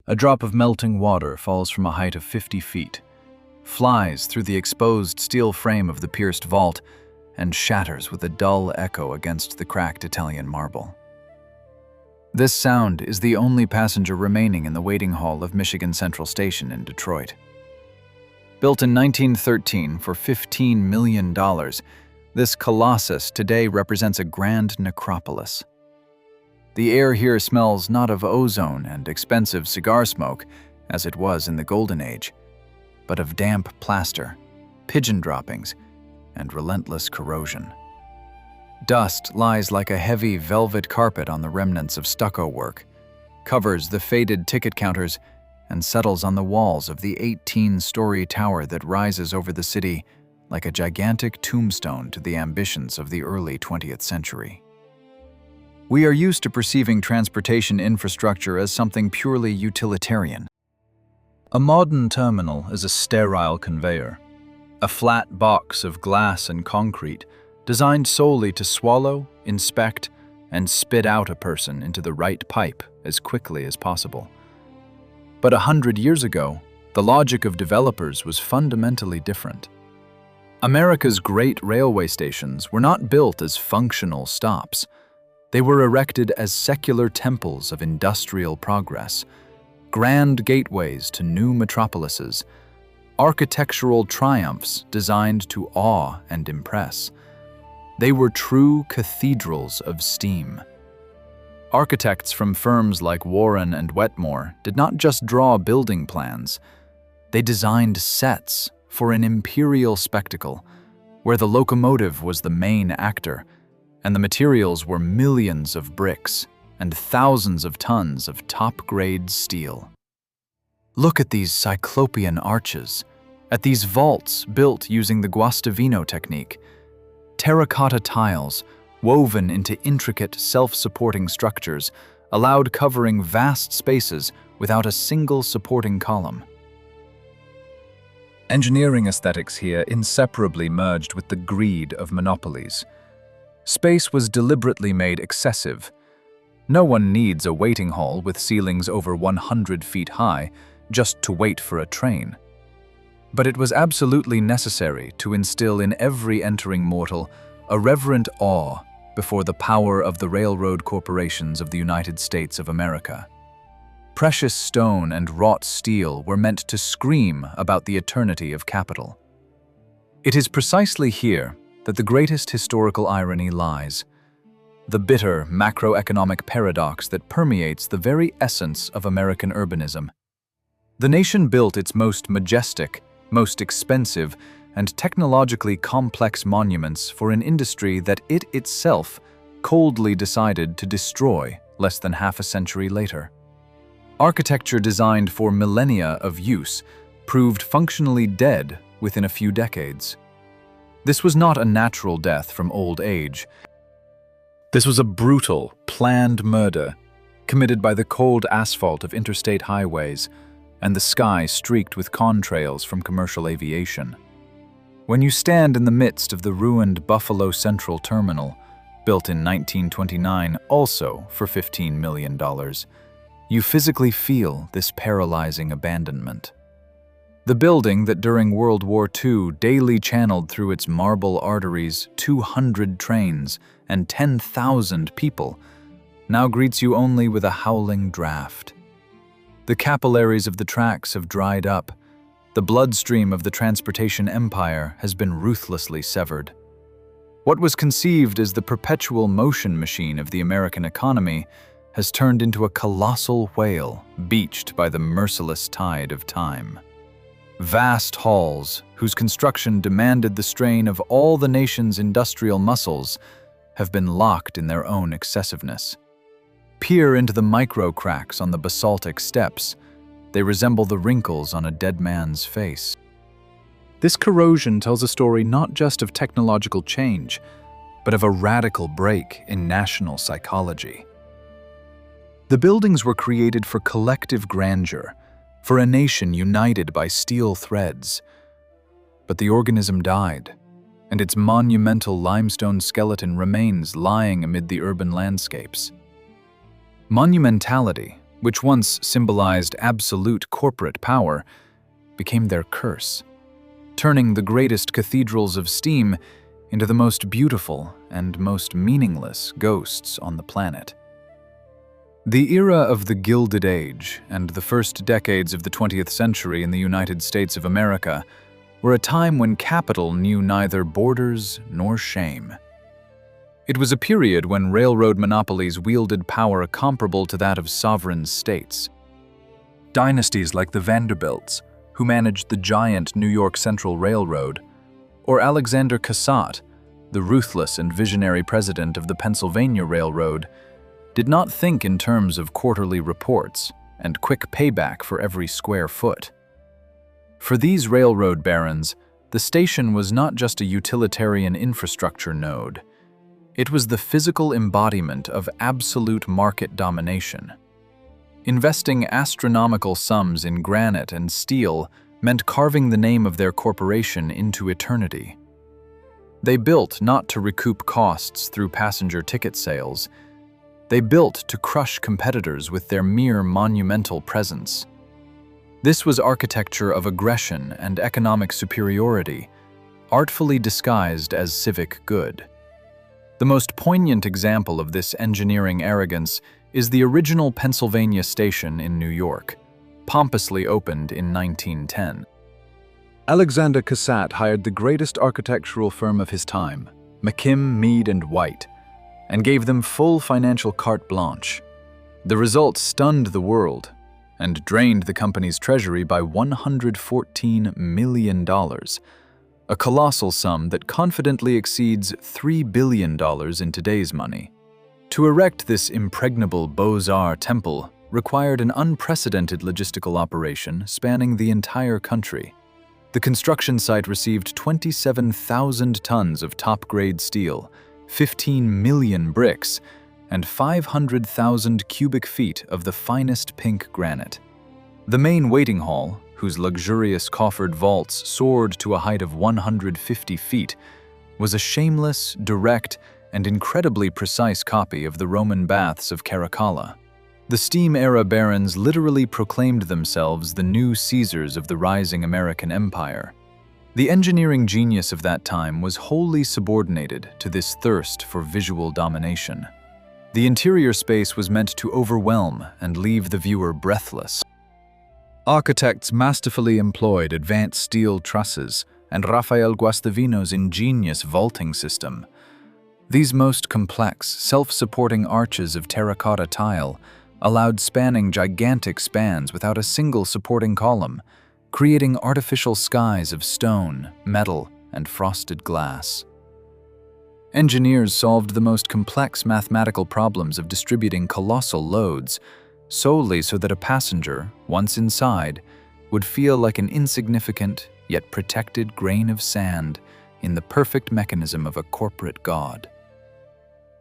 A drop of melting water falls from a height of 50 feet, flies through the exposed steel frame of the pierced vault, and shatters with a dull echo against the cracked Italian marble. This sound is the only passenger remaining in the waiting hall of Michigan Central Station in Detroit. Built in 1913 for $15 million, this colossus today represents a grand necropolis. The air here smells not of ozone and expensive cigar smoke, as it was in the Golden Age, but of damp plaster, pigeon droppings, and relentless corrosion. Dust lies like a heavy velvet carpet on the remnants of stucco work, covers the faded ticket counters, and settles on the walls of the 18-story tower that rises over the city like a gigantic tombstone to the ambitions of the early 20th century. We are used to perceiving transportation infrastructure as something purely utilitarian. A modern terminal is a sterile conveyor, a flat box of glass and concrete designed solely to swallow, inspect, and spit out a person into the right pipe as quickly as possible. But 100 years ago, the logic of developers was fundamentally different. America's great railway stations were not built as functional stops. They were erected as secular temples of industrial progress, grand gateways to new metropolises, architectural triumphs designed to awe and impress. They were true cathedrals of steam. Architects from firms like Warren and Wetmore did not just draw building plans. They designed sets for an imperial spectacle, where the locomotive was the main actor, and the materials were millions of bricks and thousands of tons of top-grade steel. Look at these cyclopean arches, at these vaults built using the Guastavino technique. Terracotta tiles, woven into intricate, self-supporting structures, allowed covering vast spaces without a single supporting column. Engineering aesthetics here inseparably merged with the greed of monopolies. Space was deliberately made excessive. No one needs a waiting hall with ceilings over 100 feet high just to wait for a train. But it was absolutely necessary to instill in every entering mortal a reverent awe before the power of the railroad corporations of the United States of America. Precious stone and wrought steel were meant to scream about the eternity of capital. It is precisely here that the greatest historical irony lies, the bitter macroeconomic paradox that permeates the very essence of American urbanism. The nation built its most majestic, most expensive, and technologically complex monuments for an industry that it itself coldly decided to destroy less than half a century later. Architecture designed for millennia of use proved functionally dead within a few decades. This was not a natural death from old age. This was a brutal, planned murder committed by the cold asphalt of interstate highways and the sky streaked with contrails from commercial aviation. When you stand in the midst of the ruined Buffalo Central Terminal, built in 1929 also for $15 million, you physically feel this paralyzing abandonment. The building that during World War II daily channeled through its marble arteries 200 trains and 10,000 people now greets you only with a howling draft. The capillaries of the tracks have dried up. The bloodstream of the transportation empire has been ruthlessly severed. What was conceived as the perpetual motion machine of the American economy has turned into a colossal whale beached by the merciless tide of time. Vast halls, whose construction demanded the strain of all the nation's industrial muscles, have been locked in their own excessiveness. Peer into the micro-cracks on the basaltic steps. They resemble the wrinkles on a dead man's face. This corrosion tells a story not just of technological change, but of a radical break in national psychology. The buildings were created for collective grandeur, for a nation united by steel threads. But the organism died, and its monumental limestone skeleton remains lying amid the urban landscapes. Monumentality which once symbolized absolute corporate power, became their curse, turning the greatest cathedrals of steam into the most beautiful and most meaningless ghosts on the planet. The era of the Gilded Age and the first decades of the 20th century in the United States of America were a time when capital knew neither borders nor shame. It was a period when railroad monopolies wielded power comparable to that of sovereign states. Dynasties like the Vanderbilts, who managed the giant New York Central Railroad, or Alexander Cassatt, the ruthless and visionary president of the Pennsylvania Railroad, did not think in terms of quarterly reports and quick payback for every square foot. For these railroad barons, the station was not just a utilitarian infrastructure node. It was the physical embodiment of absolute market domination. Investing astronomical sums in granite and steel meant carving the name of their corporation into eternity. They built not to recoup costs through passenger ticket sales. They built to crush competitors with their mere monumental presence. This was architecture of aggression and economic superiority, artfully disguised as civic good. The most poignant example of this engineering arrogance is the original Pennsylvania station in New York, pompously opened in 1910. Alexander Cassatt hired the greatest architectural firm of his time, McKim, Mead & White, and gave them full financial carte blanche. The result stunned the world and drained the company's treasury by $114 million, a colossal sum that confidently exceeds $3 billion in today's money. To erect this impregnable Beaux-Arts temple required an unprecedented logistical operation spanning the entire country. The construction site received 27,000 tons of top-grade steel, 15 million bricks, and 500,000 cubic feet of the finest pink granite. The main waiting hall, whose luxurious coffered vaults soared to a height of 150 feet, was a shameless, direct, and incredibly precise copy of the Roman baths of Caracalla. The steam-era barons literally proclaimed themselves the new Caesars of the rising American Empire. The engineering genius of that time was wholly subordinated to this thirst for visual domination. The interior space was meant to overwhelm and leave the viewer breathless. Architects masterfully employed advanced steel trusses and Rafael Guastavino's ingenious vaulting system. These most complex, self-supporting arches of terracotta tile allowed spanning gigantic spans without a single supporting column, creating artificial skies of stone, metal, and frosted glass. Engineers solved the most complex mathematical problems of distributing colossal loads solely so that a passenger, once inside, would feel like an insignificant yet protected grain of sand in the perfect mechanism of a corporate god.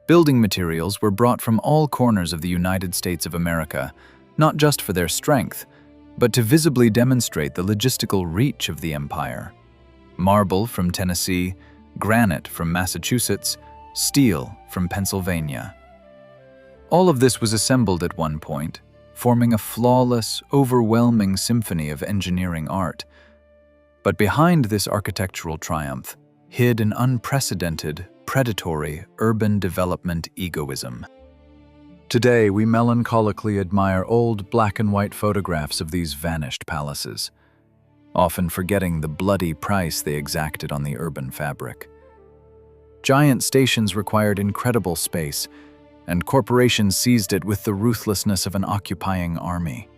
Building materials were brought from all corners of the United States of America, not just for their strength, but to visibly demonstrate the logistical reach of the empire. Marble from Tennessee, granite from Massachusetts, steel from Pennsylvania. All of this was assembled at one point, forming a flawless, overwhelming symphony of engineering art. But behind this architectural triumph hid an unprecedented, predatory urban development egoism. Today, we melancholically admire old black and white photographs of these vanished palaces, often forgetting the bloody price they exacted on the urban fabric. Giant stations required incredible space, and corporations seized it with the ruthlessness of an occupying army.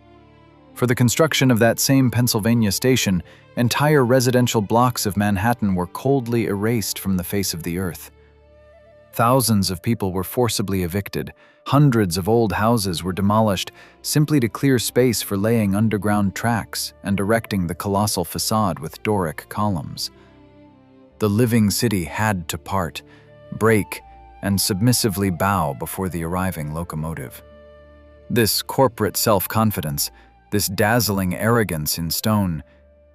For the construction of that same Pennsylvania station, entire residential blocks of Manhattan were coldly erased from the face of the earth. Thousands of people were forcibly evicted. Hundreds of old houses were demolished simply to clear space for laying underground tracks and erecting the colossal facade with Doric columns. The living city had to part, break, and submissively bow before the arriving locomotive. This corporate self-confidence, this dazzling arrogance in stone,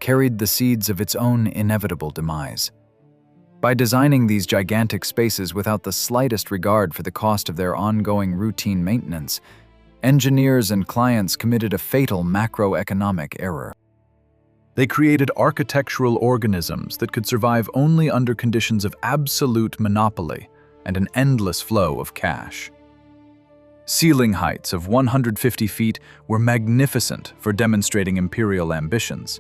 carried the seeds of its own inevitable demise. By designing these gigantic spaces without the slightest regard for the cost of their ongoing routine maintenance, engineers and clients committed a fatal macroeconomic error. They created architectural organisms that could survive only under conditions of absolute monopoly and an endless flow of cash. Ceiling heights of 150 feet were magnificent for demonstrating imperial ambitions,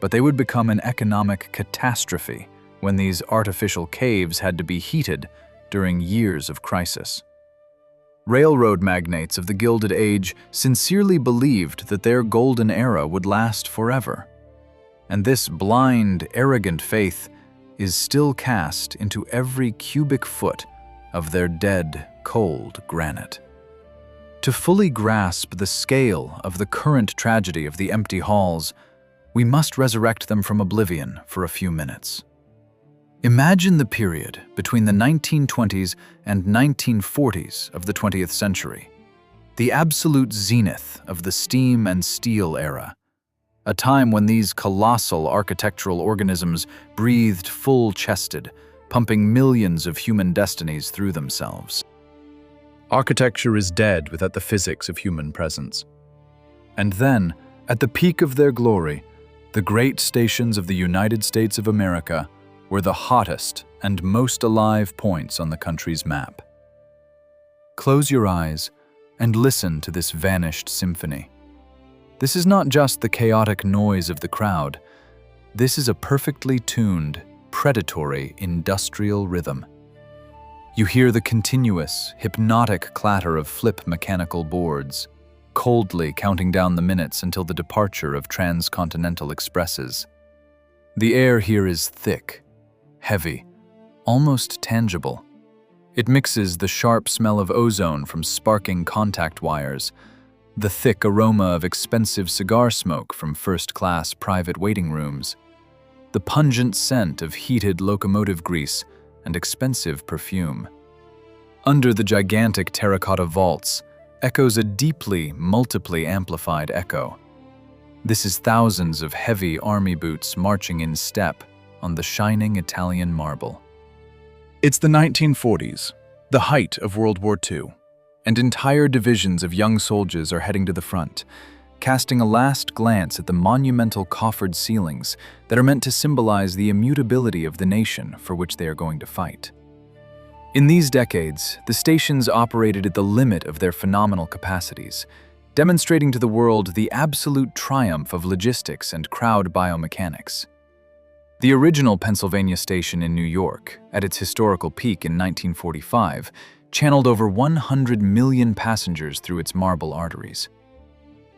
but they would become an economic catastrophe when these artificial caves had to be heated during years of crisis. Railroad magnates of the Gilded Age sincerely believed that their golden era would last forever. And this blind, arrogant faith is still cast into every cubic foot of their dead, cold granite. To fully grasp the scale of the current tragedy of the empty halls, we must resurrect them from oblivion for a few minutes. Imagine the period between the 1920s and 1940s of the 20th century, the absolute zenith of the steam and steel era, a time when these colossal architectural organisms breathed full-chested, pumping millions of human destinies through themselves. Architecture is dead without the physics of human presence. And then, at the peak of their glory, the great stations of the United States of America were the hottest and most alive points on the country's map. Close your eyes and listen to this vanished symphony. This is not just the chaotic noise of the crowd. This is a perfectly tuned, predatory, industrial rhythm. You hear the continuous, hypnotic clatter of flip mechanical boards, coldly counting down the minutes until the departure of transcontinental expresses. The air here is thick, heavy, almost tangible. It mixes the sharp smell of ozone from sparking contact wires, the thick aroma of expensive cigar smoke from first-class private waiting rooms, the pungent scent of heated locomotive grease and expensive perfume. Under the gigantic terracotta vaults echoes a deeply, multiply amplified echo. This is thousands of heavy army boots marching in step on the shining Italian marble. It's the 1940s, the height of World War II, and entire divisions of young soldiers are heading to the front, casting a last glance at the monumental coffered ceilings that are meant to symbolize the immutability of the nation for which they are going to fight. In these decades, the stations operated at the limit of their phenomenal capacities, demonstrating to the world the absolute triumph of logistics and crowd biomechanics. The original Pennsylvania station in New York, at its historical peak in 1945, channeled over 100 million passengers through its marble arteries.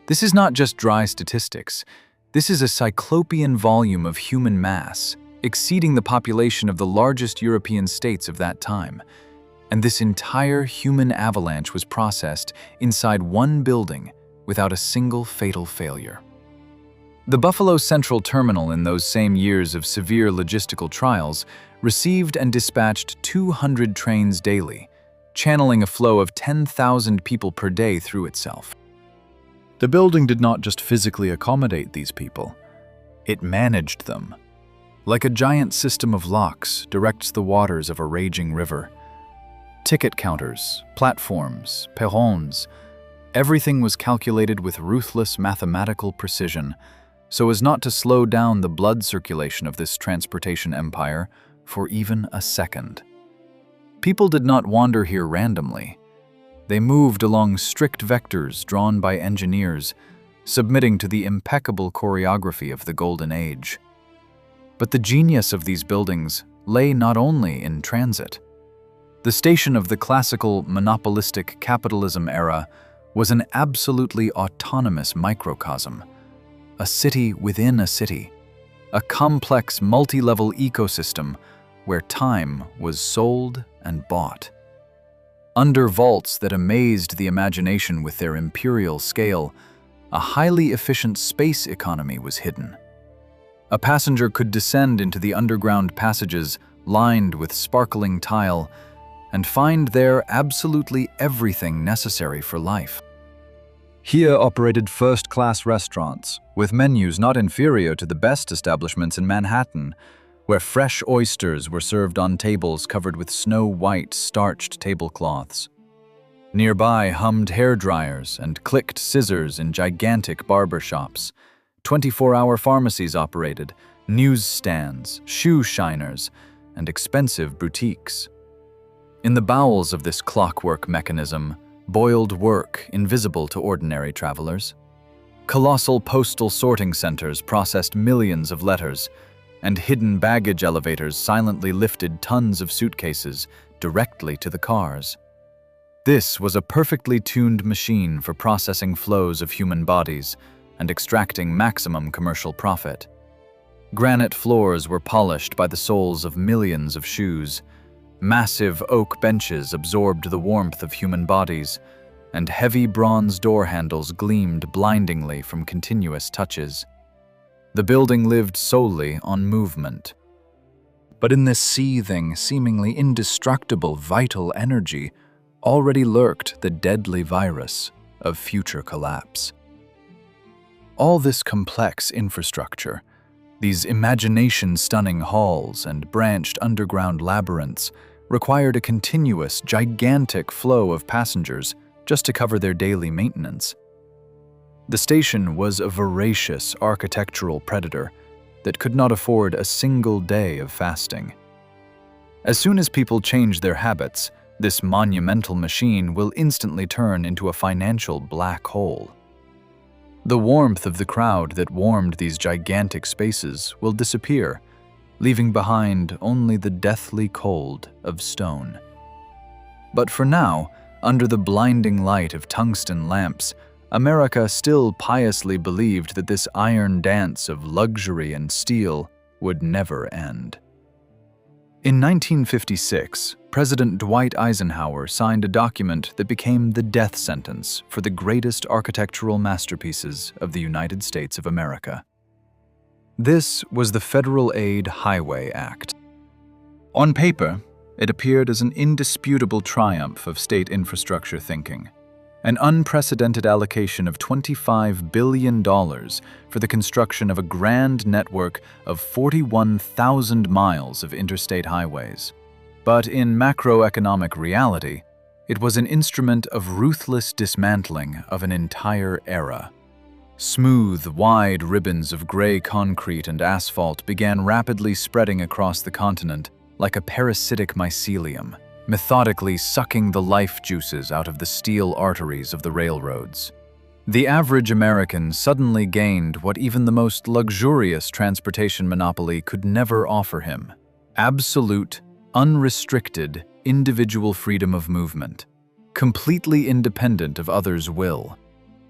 This is not just dry statistics. This is a cyclopean volume of human mass, exceeding the population of the largest European states of that time. And this entire human avalanche was processed inside one building without a single fatal failure. The Buffalo Central Terminal in those same years of severe logistical trials received and dispatched 200 trains daily, channeling a flow of 10,000 people per day through itself. The building did not just physically accommodate these people, it managed them. Like a giant system of locks directs the waters of a raging river. Ticket counters, platforms, perrons, everything was calculated with ruthless mathematical precision, so as not to slow down the blood circulation of this transportation empire for even a second. People did not wander here randomly. They moved along strict vectors drawn by engineers, submitting to the impeccable choreography of the Golden Age. But the genius of these buildings lay not only in transit. The station of the classical monopolistic capitalism era was an absolutely autonomous microcosm, a city within a city, a complex multi-level ecosystem where time was sold and bought. Under vaults that amazed the imagination with their imperial scale, a highly efficient space economy was hidden. A passenger could descend into the underground passages lined with sparkling tile and find there absolutely everything necessary for life. Here operated first-class restaurants, with menus not inferior to the best establishments in Manhattan, where fresh oysters were served on tables covered with snow-white, starched tablecloths. Nearby hummed hair dryers and clicked scissors in gigantic barber shops. 24-hour pharmacies operated, newsstands, shoe shiners, and expensive boutiques. In the bowels of this clockwork mechanism boiled work invisible to ordinary travelers. Colossal postal sorting centers processed millions of letters, and hidden baggage elevators silently lifted tons of suitcases directly to the cars. This was a perfectly tuned machine for processing flows of human bodies and extracting maximum commercial profit. Granite floors were polished by the soles of millions of shoes. Massive oak benches absorbed the warmth of human bodies, and heavy bronze door handles gleamed blindingly from continuous touches. The building lived solely on movement. But in this seething, seemingly indestructible vital energy already lurked the deadly virus of future collapse. All this complex infrastructure, these imagination-stunning halls and branched underground labyrinths, required a continuous, gigantic flow of passengers just to cover their daily maintenance. The station was a voracious architectural predator that could not afford a single day of fasting. As soon as people change their habits, this monumental machine will instantly turn into a financial black hole. The warmth of the crowd that warmed these gigantic spaces will disappear, leaving behind only the deathly cold of stone. But for now, under the blinding light of tungsten lamps, America still piously believed that this iron dance of luxury and steel would never end. In 1956, President Dwight Eisenhower signed a document that became the death sentence for the greatest architectural masterpieces of the United States of America. This was the Federal Aid Highway Act. On paper, it appeared as an indisputable triumph of state infrastructure thinking, an unprecedented allocation of $25 billion for the construction of a grand network of 41,000 miles of interstate highways. But in macroeconomic reality, it was an instrument of ruthless dismantling of an entire era. Smooth, wide ribbons of gray concrete and asphalt began rapidly spreading across the continent like a parasitic mycelium, methodically sucking the life juices out of the steel arteries of the railroads. The average American suddenly gained what even the most luxurious transportation monopoly could never offer him: absolute, unrestricted, individual freedom of movement, completely independent of others' will.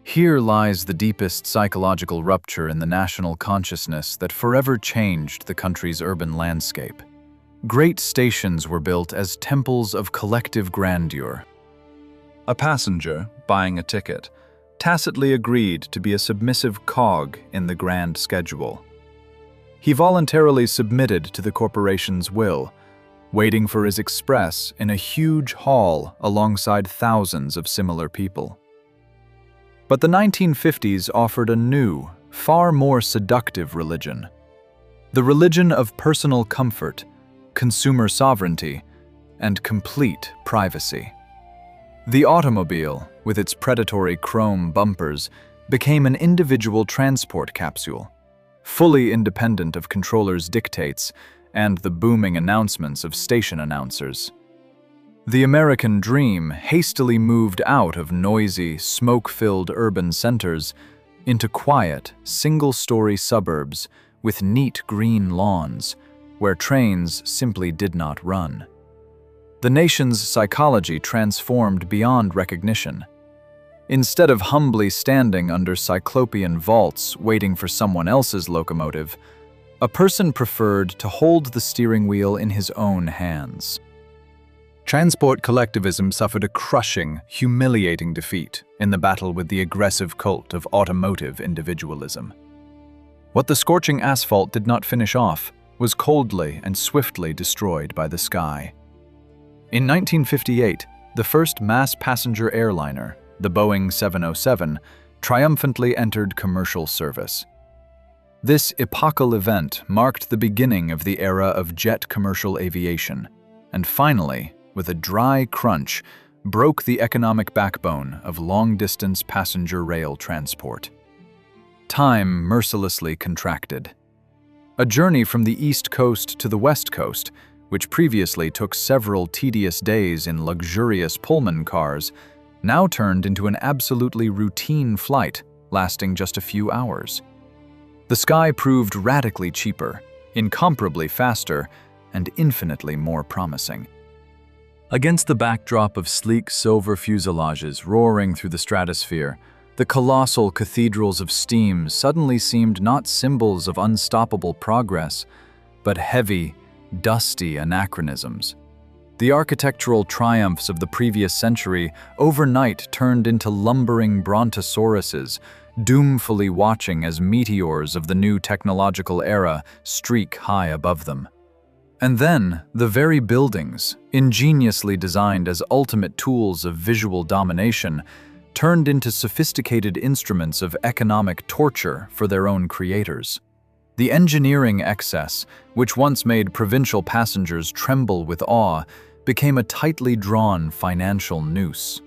Here lies the deepest psychological rupture in the national consciousness that forever changed the country's urban landscape. Great stations were built as temples of collective grandeur. A passenger, buying a ticket, tacitly agreed to be a submissive cog in the grand schedule. He voluntarily submitted to the corporation's will, waiting for his express in a huge hall alongside thousands of similar people. But the 1950s offered a new, far more seductive religion: the religion of personal comfort, consumer sovereignty, and complete privacy. The automobile, with its predatory chrome bumpers, became an individual transport capsule, fully independent of controllers' dictates and the booming announcements of station announcers. The American dream hastily moved out of noisy, smoke-filled urban centers into quiet, single-story suburbs with neat green lawns, where trains simply did not run. The nation's psychology transformed beyond recognition. Instead of humbly standing under cyclopean vaults waiting for someone else's locomotive, a person preferred to hold the steering wheel in his own hands. Transport collectivism suffered a crushing, humiliating defeat in the battle with the aggressive cult of automotive individualism. What the scorching asphalt did not finish off was coldly and swiftly destroyed by the sky. In 1958, the first mass passenger airliner, the Boeing 707, triumphantly entered commercial service. This epochal event marked the beginning of the era of jet commercial aviation, and finally, with a dry crunch, broke the economic backbone of long-distance passenger rail transport. Time mercilessly contracted. A journey from the East Coast to the West Coast, which previously took several tedious days in luxurious Pullman cars, now turned into an absolutely routine flight lasting just a few hours. The sky proved radically cheaper, incomparably faster, and infinitely more promising. Against the backdrop of sleek silver fuselages roaring through the stratosphere, the colossal cathedrals of steam suddenly seemed not symbols of unstoppable progress, but heavy, dusty anachronisms. The architectural triumphs of the previous century overnight turned into lumbering brontosauruses, doomfully watching as meteors of the new technological era streak high above them. And then, the very buildings, ingeniously designed as ultimate tools of visual domination, turned into sophisticated instruments of economic torture for their own creators. The engineering excess, which once made provincial passengers tremble with awe, became a tightly drawn financial noose.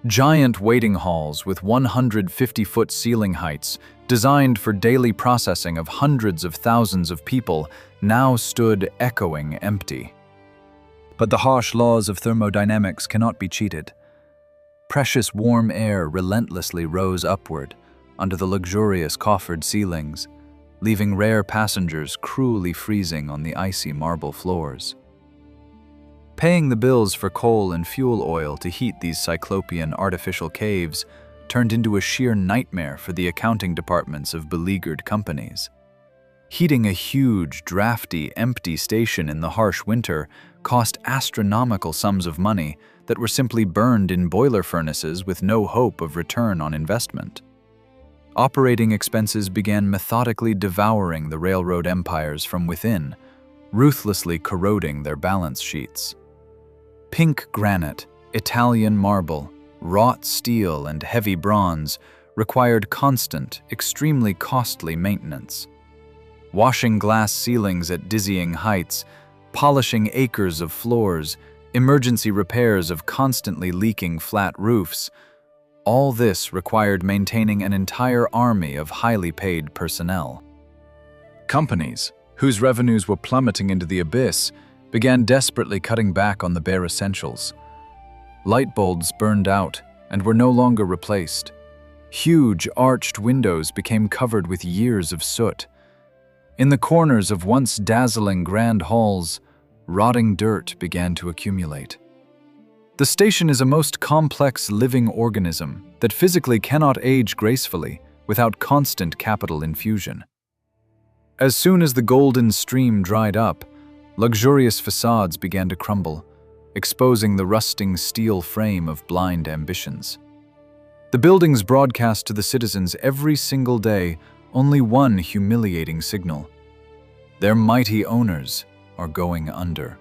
Giant waiting halls with 150-foot ceiling heights, designed for daily processing of hundreds of thousands of people, now stood echoing empty. But the harsh laws of thermodynamics cannot be cheated. Precious warm air relentlessly rose upward under the luxurious coffered ceilings, leaving rare passengers cruelly freezing on the icy marble floors. Paying the bills for coal and fuel oil to heat these cyclopean artificial caves turned into a sheer nightmare for the accounting departments of beleaguered companies. Heating a huge, drafty, empty station in the harsh winter cost astronomical sums of money that were simply burned in boiler furnaces with no hope of return on investment. Operating expenses began methodically devouring the railroad empires from within, ruthlessly corroding their balance sheets. Pink granite, Italian marble, wrought steel, and heavy bronze required constant, extremely costly maintenance. Washing glass ceilings at dizzying heights, polishing acres of floors, emergency repairs of constantly leaking flat roofs, all this required maintaining an entire army of highly paid personnel. Companies, whose revenues were plummeting into the abyss, began desperately cutting back on the bare essentials. Light bulbs burned out and were no longer replaced. Huge arched windows became covered with years of soot. In the corners of once dazzling grand halls, rotting dirt began to accumulate. The station is a most complex living organism that physically cannot age gracefully without constant capital infusion. As soon as the golden stream dried up, luxurious facades began to crumble, exposing the rusting steel frame of blind ambitions. The buildings broadcast to the citizens every single day only one humiliating signal: their mighty owners are going under.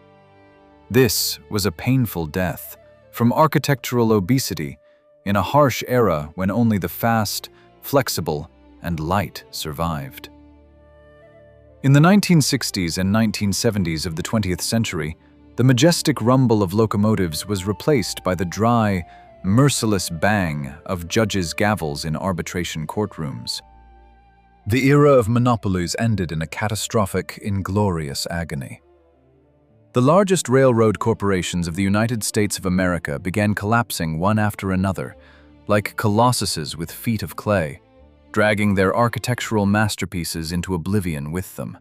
This was a painful death from architectural obesity in a harsh era when only the fast, flexible, and light survived. In the 1960s and 1970s of the 20th century, the majestic rumble of locomotives was replaced by the dry, merciless bang of judges' gavels in arbitration courtrooms. The era of monopolies ended in a catastrophic, inglorious agony. The largest railroad corporations of the United States of America began collapsing one after another, like colossuses with feet of clay, dragging their architectural masterpieces into oblivion with them.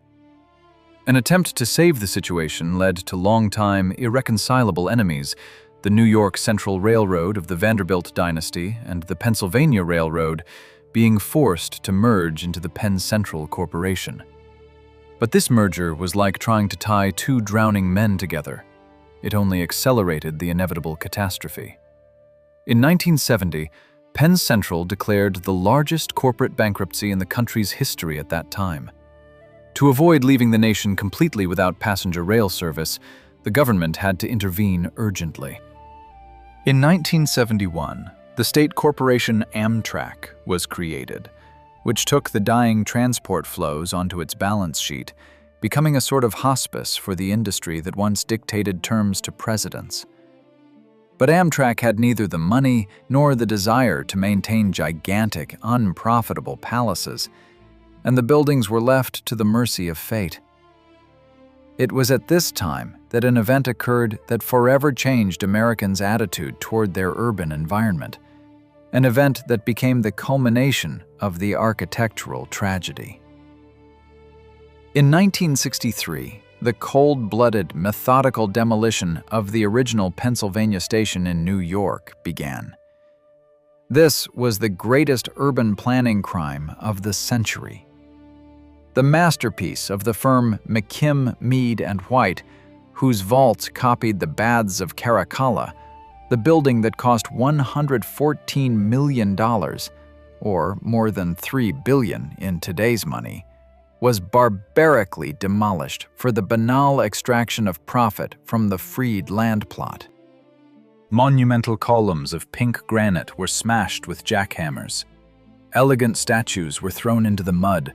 An attempt to save the situation led to long-time, irreconcilable enemies, the New York Central Railroad of the Vanderbilt dynasty and the Pennsylvania Railroad, being forced to merge into the Penn Central Corporation. But this merger was like trying to tie two drowning men together. It only accelerated the inevitable catastrophe. In 1970, Penn Central declared the largest corporate bankruptcy in the country's history at that time. To avoid leaving the nation completely without passenger rail service, the government had to intervene urgently. In 1971, the state corporation Amtrak was created, which took the dying transport flows onto its balance sheet, becoming a sort of hospice for the industry that once dictated terms to presidents. But Amtrak had neither the money nor the desire to maintain gigantic, unprofitable palaces, and the buildings were left to the mercy of fate. It was at this time that an event occurred that forever changed Americans' attitude toward their urban environment, an event that became the culmination of the architectural tragedy. In 1963, the cold-blooded, methodical demolition of the original Pennsylvania station in New York began. This was the greatest urban planning crime of the century. The masterpiece of the firm McKim, Mead and White, whose vaults copied the Baths of Caracalla, the building that cost $114 million, or more than $3 billion in today's money, was barbarically demolished for the banal extraction of profit from the freed land plot. Monumental columns of pink granite were smashed with jackhammers. Elegant statues were thrown into the mud,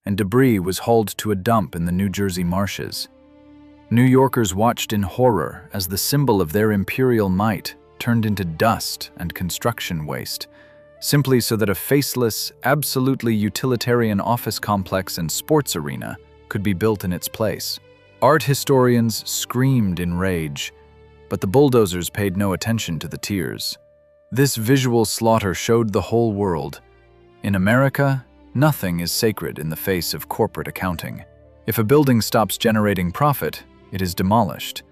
and debris was hauled to a dump in the New Jersey marshes. New Yorkers watched in horror as the symbol of their imperial might turned into dust and construction waste, simply so that a faceless, absolutely utilitarian office complex and sports arena could be built in its place. Art historians screamed in rage, but the bulldozers paid no attention to the tears. This visual slaughter showed the whole world: in America, nothing is sacred in the face of corporate accounting. If a building stops generating profit, it is demolished,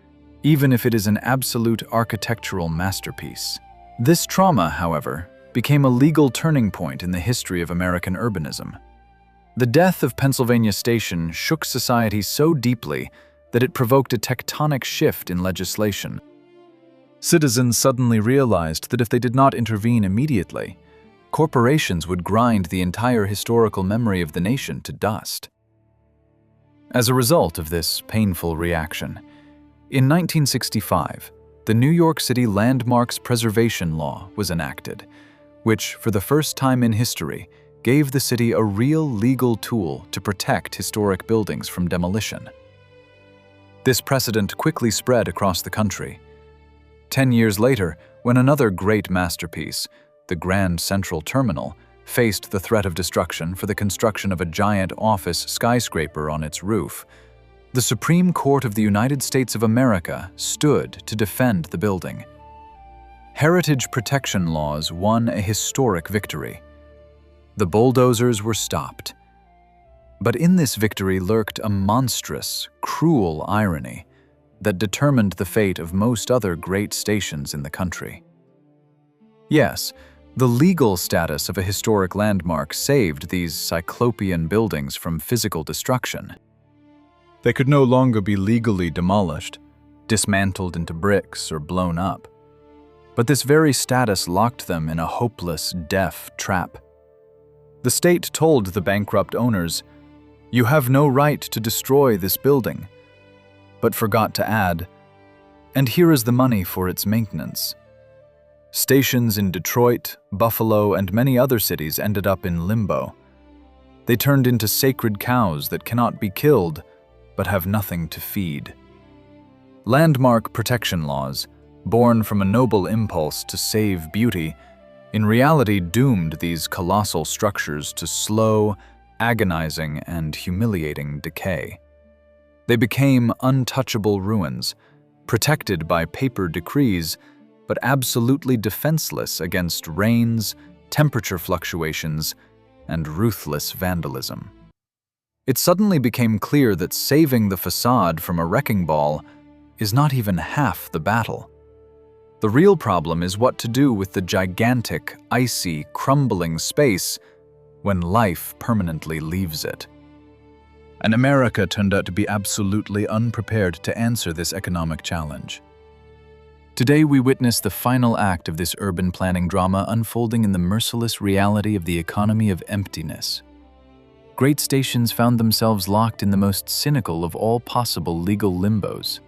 even if it is an absolute architectural masterpiece. This trauma, however, became a legal turning point in the history of American urbanism. The death of Pennsylvania Station shook society so deeply that it provoked a tectonic shift in legislation. Citizens suddenly realized that if they did not intervene immediately, corporations would grind the entire historical memory of the nation to dust. As a result of this painful reaction, in 1965, the New York City Landmarks Preservation Law was enacted, which, for the first time in history, gave the city a real legal tool to protect historic buildings from demolition. This precedent quickly spread across the country. 10 years later, when another great masterpiece, the Grand Central Terminal, faced the threat of destruction for the construction of a giant office skyscraper on its roof, the Supreme Court of the United States of America stood to defend the building. Heritage protection laws won a historic victory. The bulldozers were stopped. But in this victory lurked a monstrous, cruel irony that determined the fate of most other great stations in the country. Yes, the legal status of a historic landmark saved these cyclopean buildings from physical destruction. They could no longer be legally demolished, dismantled into bricks, or blown up. But this very status locked them in a hopeless, death trap. The state told the bankrupt owners, "You have no right to destroy this building," but forgot to add, "And here is the money for its maintenance." Stations in Detroit, Buffalo, and many other cities ended up in limbo. They turned into sacred cows that cannot be killed, but have nothing to feed. Landmark protection laws, born from a noble impulse to save beauty, in reality doomed these colossal structures to slow, agonizing, and humiliating decay. They became untouchable ruins, protected by paper decrees, but absolutely defenseless against rains, temperature fluctuations, and ruthless vandalism. It suddenly became clear that saving the facade from a wrecking ball is not even half the battle. The real problem is what to do with the gigantic, icy, crumbling space when life permanently leaves it. And America turned out to be absolutely unprepared to answer this economic challenge. Today we witness the final act of this urban planning drama unfolding in the merciless reality of the economy of emptiness. Great stations found themselves locked in the most cynical of all possible legal limbos.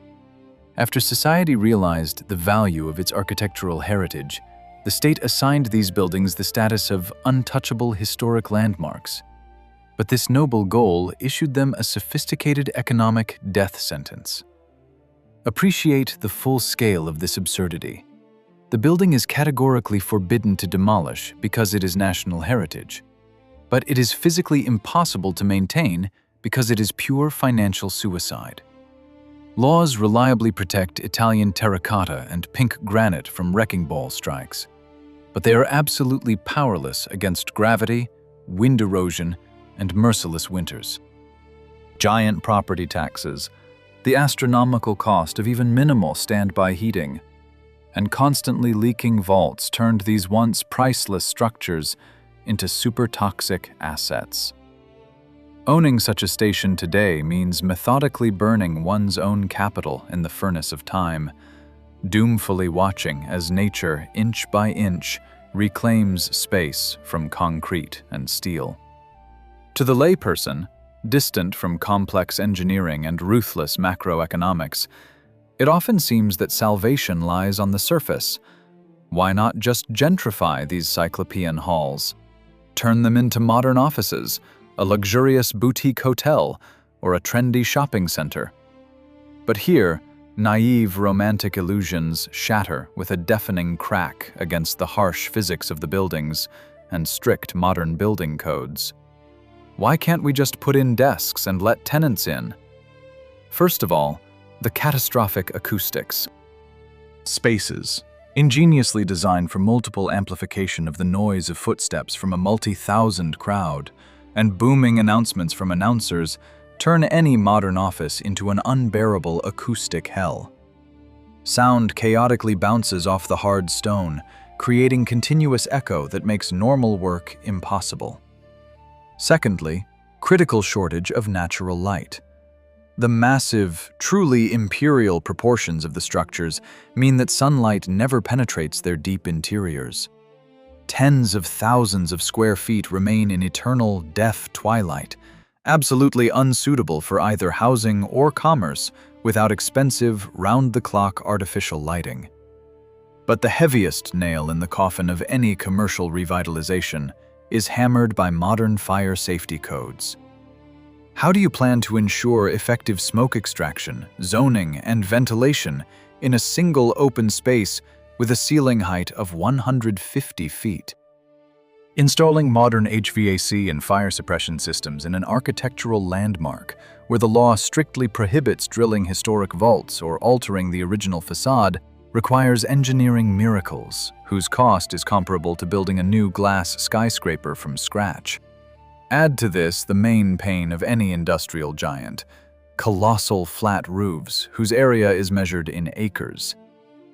After society realized the value of its architectural heritage, the state assigned these buildings the status of untouchable historic landmarks. But this noble goal issued them a sophisticated economic death sentence. Appreciate the full scale of this absurdity. The building is categorically forbidden to demolish because it is national heritage, but it is physically impossible to maintain because it is pure financial suicide. Laws reliably protect Italian terracotta and pink granite from wrecking ball strikes, but they are absolutely powerless against gravity, wind erosion, and merciless winters. Giant property taxes, the astronomical cost of even minimal standby heating, and constantly leaking vaults turned these once priceless structures into super-toxic assets. Owning such a station today means methodically burning one's own capital in the furnace of time, doomfully watching as nature, inch by inch, reclaims space from concrete and steel. To the layperson, distant from complex engineering and ruthless macroeconomics, it often seems that salvation lies on the surface. Why not just gentrify these cyclopean halls? Turn them into modern offices, a luxurious boutique hotel, or a trendy shopping center. But here, naive romantic illusions shatter with a deafening crack against the harsh physics of the buildings and strict modern building codes. Why can't we just put in desks and let tenants in? First of all, the catastrophic acoustics. Spaces, ingeniously designed for multiple amplification of the noise of footsteps from a multi-thousand crowd, and booming announcements from announcers, turn any modern office into an unbearable acoustic hell. Sound chaotically bounces off the hard stone, creating continuous echo that makes normal work impossible. Secondly, critical shortage of natural light. The massive, truly imperial proportions of the structures mean that sunlight never penetrates their deep interiors. Tens of thousands of square feet remain in eternal, deaf twilight, absolutely unsuitable for either housing or commerce without expensive, round-the-clock artificial lighting. But the heaviest nail in the coffin of any commercial revitalization is hammered by modern fire safety codes. How do you plan to ensure effective smoke extraction, zoning, and ventilation in a single open space with a ceiling height of 150 feet? Installing modern HVAC and fire suppression systems in an architectural landmark where the law strictly prohibits drilling historic vaults or altering the original facade requires engineering miracles whose cost is comparable to building a new glass skyscraper from scratch. Add to this the main pain of any industrial giant, colossal flat roofs whose area is measured in acres.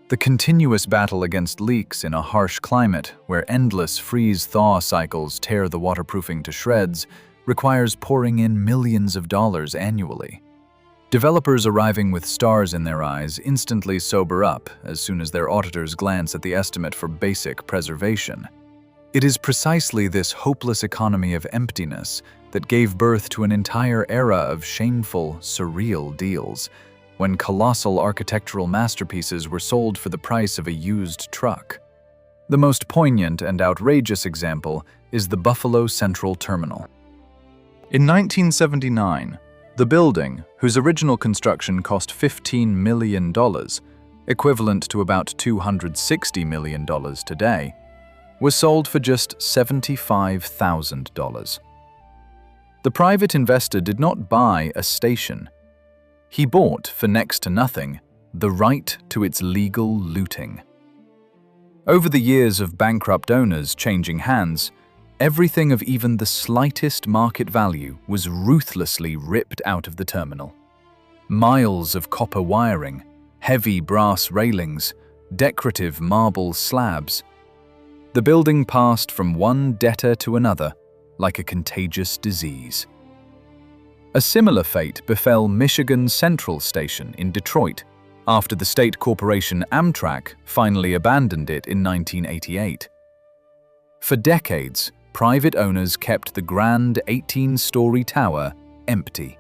The continuous battle against leaks in a harsh climate where endless freeze-thaw cycles tear the waterproofing to shreds requires pouring in millions of dollars annually. Developers arriving with stars in their eyes instantly sober up as soon as their auditors glance at the estimate for basic preservation. It is precisely this hopeless economy of emptiness that gave birth to an entire era of shameful, surreal deals, when colossal architectural masterpieces were sold for the price of a used truck. The most poignant and outrageous example is the Buffalo Central Terminal. In 1979, the building, whose original construction cost $15 million, equivalent to about $260 million today, was sold for just $75,000. The private investor did not buy a station. He bought, for next to nothing, the right to its legal looting. Over the years of bankrupt owners changing hands, everything of even the slightest market value was ruthlessly ripped out of the terminal. Miles of copper wiring, heavy brass railings, decorative marble slabs. The building passed from one debtor to another like a contagious disease. A similar fate befell Michigan Central Station in Detroit after the state corporation Amtrak finally abandoned it in 1988. For decades, private owners kept the grand 18-story tower empty,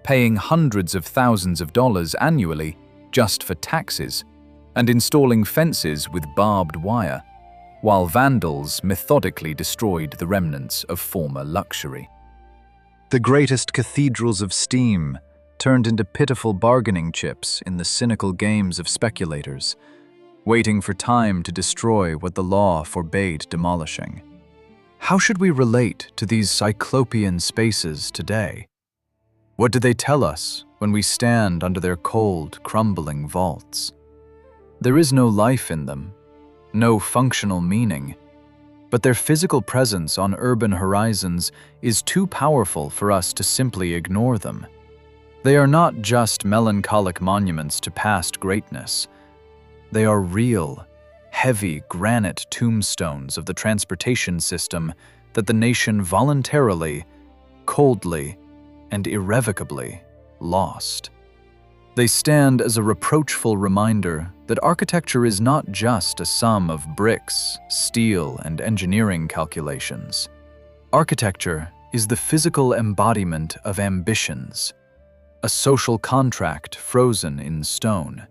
paying hundreds of thousands of dollars annually just for taxes and installing fences with barbed wire, while vandals methodically destroyed the remnants of former luxury. The greatest cathedrals of steam turned into pitiful bargaining chips in the cynical games of speculators, waiting for time to destroy what the law forbade demolishing. How should we relate to these cyclopean spaces today? What do they tell us when we stand under their cold, crumbling vaults? There is no life in them, no functional meaning, but their physical presence on urban horizons is too powerful for us to simply ignore them. They are not just melancholic monuments to past greatness. They are real, heavy granite tombstones of the transportation system that the nation voluntarily, coldly, and irrevocably lost. They stand as a reproachful reminder that architecture is not just a sum of bricks, steel, and engineering calculations. Architecture is the physical embodiment of ambitions, a social contract frozen in stone.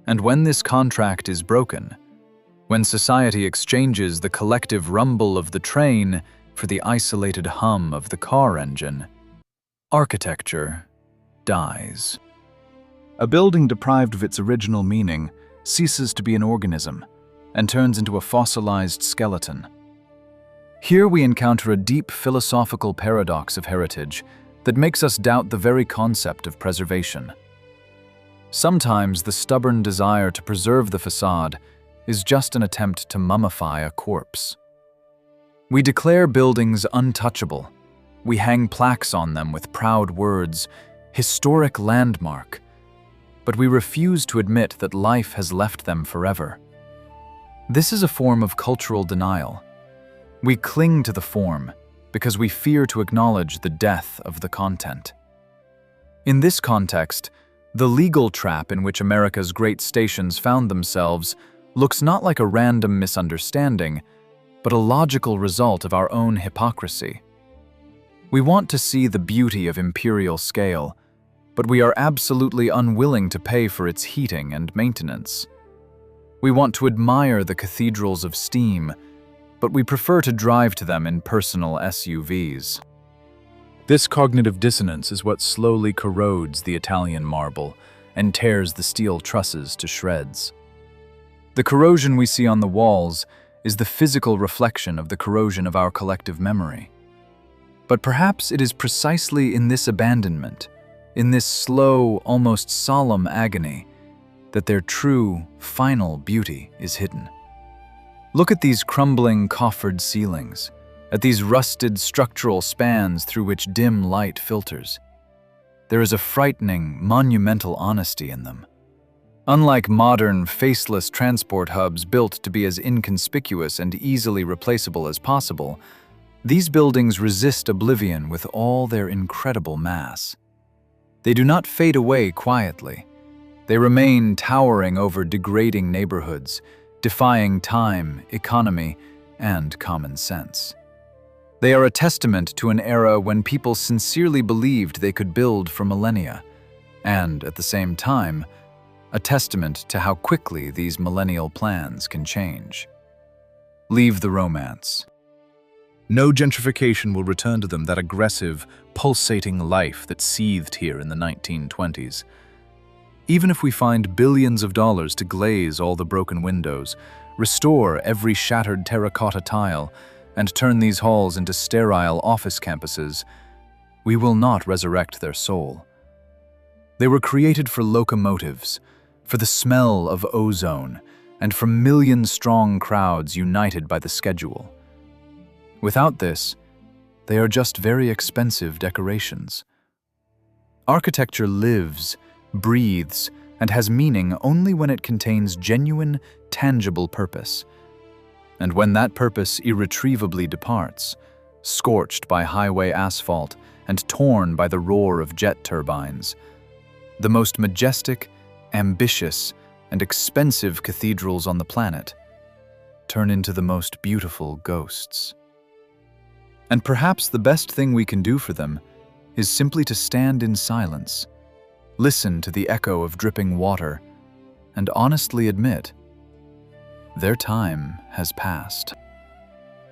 And when this contract is broken, when society exchanges the collective rumble of the train for the isolated hum of the car engine, architecture dies. A building deprived of its original meaning ceases to be an organism and turns into a fossilized skeleton. Here we encounter a deep philosophical paradox of heritage that makes us doubt the very concept of preservation. Sometimes the stubborn desire to preserve the facade is just an attempt to mummify a corpse. We declare buildings untouchable. We hang plaques on them with proud words, "historic landmark," but we refuse to admit that life has left them forever. This is a form of cultural denial. We cling to the form because we fear to acknowledge the death of the content. In this context, the legal trap in which America's great stations found themselves looks not like a random misunderstanding, but a logical result of our own hypocrisy. We want to see the beauty of imperial scale, but we are absolutely unwilling to pay for its heating and maintenance. We want to admire the cathedrals of steam, but we prefer to drive to them in personal SUVs. This cognitive dissonance is what slowly corrodes the Italian marble and tears the steel trusses to shreds. The corrosion we see on the walls is the physical reflection of the corrosion of our collective memory. But perhaps it is precisely in this abandonment, in this slow, almost solemn agony, that their true, final beauty is hidden. Look at these crumbling, coffered ceilings, at these rusted structural spans through which dim light filters. There is a frightening, monumental honesty in them. Unlike modern, faceless transport hubs built to be as inconspicuous and easily replaceable as possible, these buildings resist oblivion with all their incredible mass. They do not fade away quietly. They remain towering over degrading neighborhoods, defying time, economy, and common sense. They are a testament to an era when people sincerely believed they could build for millennia, and, at the same time, a testament to how quickly these millennial plans can change. Leave the romance. No gentrification will return to them that aggressive, pulsating life that seethed here in the 1920s. Even if we find billions of dollars to glaze all the broken windows, restore every shattered terracotta tile, and turn these halls into sterile office campuses, we will not resurrect their soul. They were created for locomotives, for the smell of ozone, and for million-strong crowds united by the schedule. Without this, they are just very expensive decorations. Architecture lives, breathes, and has meaning only when it contains genuine, tangible purpose. And when that purpose irretrievably departs, scorched by highway asphalt and torn by the roar of jet turbines, the most majestic, ambitious, and expensive cathedrals on the planet turn into the most beautiful ghosts. And perhaps the best thing we can do for them is simply to stand in silence, listen to the echo of dripping water, and honestly admit their time has passed.